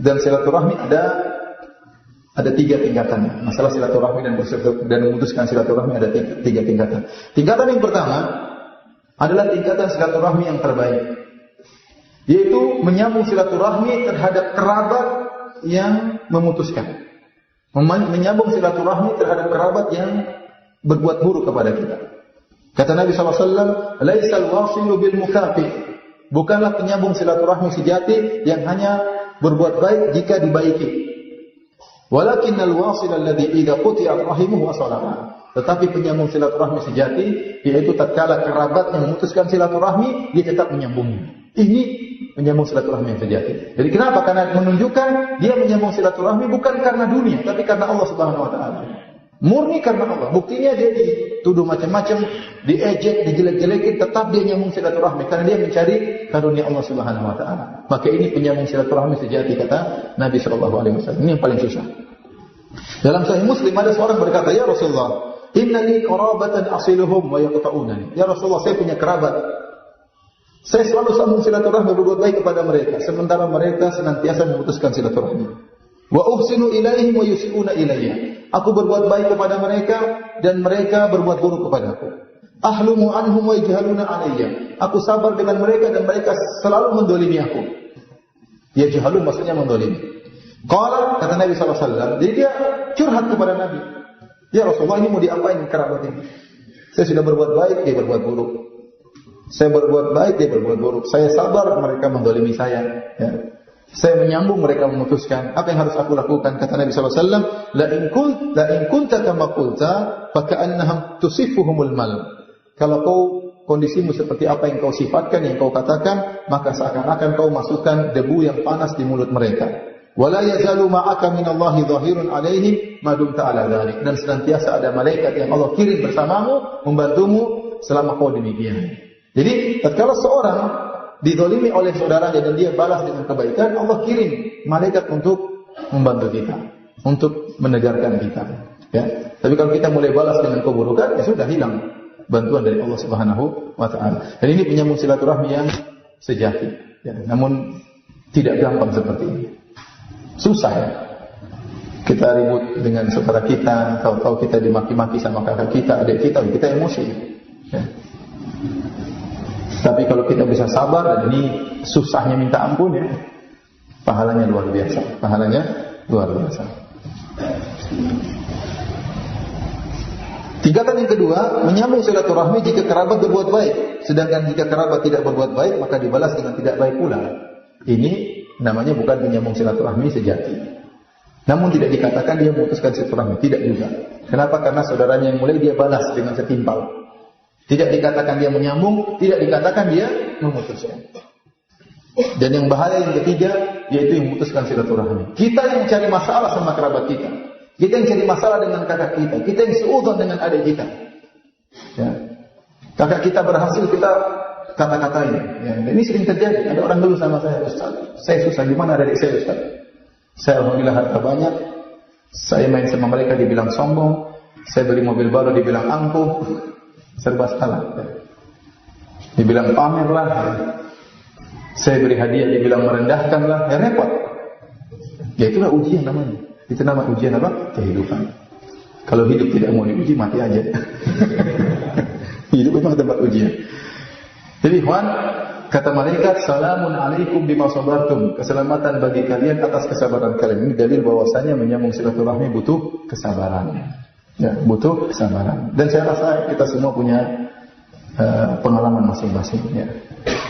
Dan silaturahmi ada 3 tingkatan. Masalah silaturahmi dan memutuskan silaturahmi ada 3 tingkatan. Tingkatan yang pertama adalah tingkatan silaturahmi yang terbaik, yaitu menyambung silaturahmi terhadap kerabat yang memutuskan. Menyambung silaturahmi terhadap kerabat yang berbuat buruk kepada kita. Kata Nabi SAW, "Laisal wasilu bil mukafi." Bukanlah penyambung silaturahmi sejati yang hanya berbuat baik jika dibaiki. Walakinnal wasil alladhi idza quti'at rahimuhu wasalaha. Tetapi penyambung silaturahmi sejati yaitu tatkala kerabat yang memutuskan silaturahmi, dia tetap menyambungnya. Ini menyambung silaturahmi yang sejati. Jadi kenapa? Karena menunjukkan dia menyambung silaturahmi bukan karena dunia, tapi karena Allah Subhanahu wa taala. Murni karena Allah. Buktinya dia dituduh macam-macam, diejek, dijelek-jelekin, tetap dia nyambung silaturahmi karena dia mencari karunia Allah Subhanahu wa taala. Maka ini penyambung silaturahmi sejati kata Nabi sallallahu alaihi wasallam. Ini yang paling susah. Dalam Sahih Muslim ada seorang berkata, "Ya Rasulullah, innani qarabatan asiluhum wa yaqta'unani." Ya Rasulullah, saya punya kerabat. Saya selalu sambung silaturahmi, berbuat baik kepada mereka, sementara mereka senantiasa memutuskan silaturahmi. Wa uhsinu ilaihim wa yusi'una ilayya. Aku berbuat baik kepada mereka dan mereka berbuat buruk kepadaku. Ahlumu anhum wa yajhaluna alayya. Aku sabar dengan mereka dan mereka selalu mendolimi aku. Yajhalun maksudnya mendolimi. Qala, kata Nabi SAW, jadi dia curhat kepada Nabi. Ya Rasulullah, ini mau diapain kerabat ini? Saya sudah berbuat baik, dia berbuat buruk. Saya berbuat baik, dia berbuat buruk. Saya sabar, mereka mendolimi saya. Ya. Saya menyambung, mereka memutuskan. Apa yang harus aku lakukan? Kata Nabi SAW, La in kunta kama qulta, faka'annahum tusifuhumul mal. Kalau kau kondisimu seperti apa yang kau sifatkan, yang kau katakan, maka seakan-akan kau masukkan debu yang panas di mulut mereka. Wala yazalu ma'aka minallahi dhahirun alaihim ma dumta ala dzalik. Dan senantiasa ada malaikat yang Allah kirim bersamamu, membantumu selama kau demikian. Jadi, tatkala seorang dizalimi oleh saudaranya dan dia balas dengan kebaikan, Allah kirim malaikat untuk membantu kita, untuk menegarkan kita. Ya. Tapi kalau kita mulai balas dengan keburukan, ya sudah hilang bantuan dari Allah Subhanahu wa taala. Dan ini penyambung silaturahmi yang sejati. Ya. Namun tidak gampang seperti ini. Susah ya. Kita ribut dengan saudara kita, tahu-tahu kita dimaki-maki sama kakak kita, adik kita emosi. Ya. Tapi kalau kita bisa sabar, dan ini susahnya minta ampun ya, pahalanya luar biasa. Pahalanya luar biasa. Tingkatan yang kedua, menyambung silaturahmi jika kerabat berbuat baik. Sedangkan jika kerabat tidak berbuat baik, maka dibalas dengan tidak baik pula. Ini namanya bukan menyambung silaturahmi sejati. Namun tidak dikatakan dia memutuskan silaturahmi, tidak juga. Kenapa? Karena saudaranya yang mulai dia balas dengan setimpal. Tidak dikatakan dia menyambung, tidak dikatakan dia memutuskan. Dan yang bahaya yang ketiga, yaitu yang memutuskan silaturahmi. Kita yang cari masalah sama kerabat kita. Kita yang cari masalah dengan kakak kita. Kita yang seudon dengan adik kita. Ya. Kakak kita berhasil, kita kata-katain. Ya. Dan ini sering terjadi. Ada orang dulu sama saya, Ustaz, saya susah, gimana adik saya Ustaz? Saya alhamdulillah harta banyak. Saya main sama mereka dibilang sombong. Saya beli mobil baru dibilang angkuh. Serba salah. Dibilang pamer lah. Saya beri hadiah dibilang merendahkan lah. Ya repot. Ya itulah ujian namanya. Itu nama ujian apa? Kehidupan. Kalau hidup tidak mau diuji, mati aja. Hidup memang tempat ujian. Jadi Juan, kata malaikat, Salamun alaikum bima sabartum. Keselamatan bagi kalian atas kesabaran kalian. Ini dalil bahwasanya menyambung silaturahmi butuh kesabaran. Ya, butuh kesabaran. Dan saya rasa kita semua punya pengalaman masing-masing. Ya.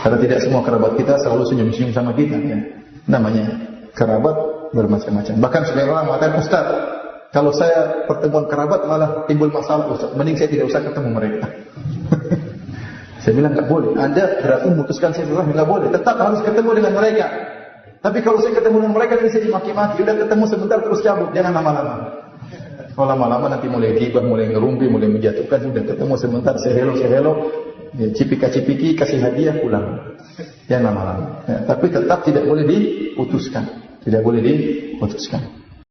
Karena tidak semua kerabat kita selalu senyum-senyum sama kita. Ya. Namanya kerabat bermacam-macam. Bahkan sebagian orang mengatakan, Ustaz, kalau saya pertemuan kerabat malah timbul masalah, Ustaz. Mending saya tidak usah ketemu mereka. Saya bilang nggak boleh. Anda berarti memutuskan silaturahmi, nggak boleh. Tetap harus ketemu dengan mereka. Tapi kalau saya ketemu dengan mereka, saya dimaki-maki. Udah ketemu sebentar terus cabut. Jangan lama-lama. Kalau lama-lama nanti mulai gibah, mulai ngerumpi, mulai menjatuhkan. Sudah ketemu sebentar, saya hello, ya, cipika-cipiki, kasih hadiah, pulang. Jangan lama-lama. Ya, tapi tetap tidak boleh diputuskan. Tidak boleh diputuskan.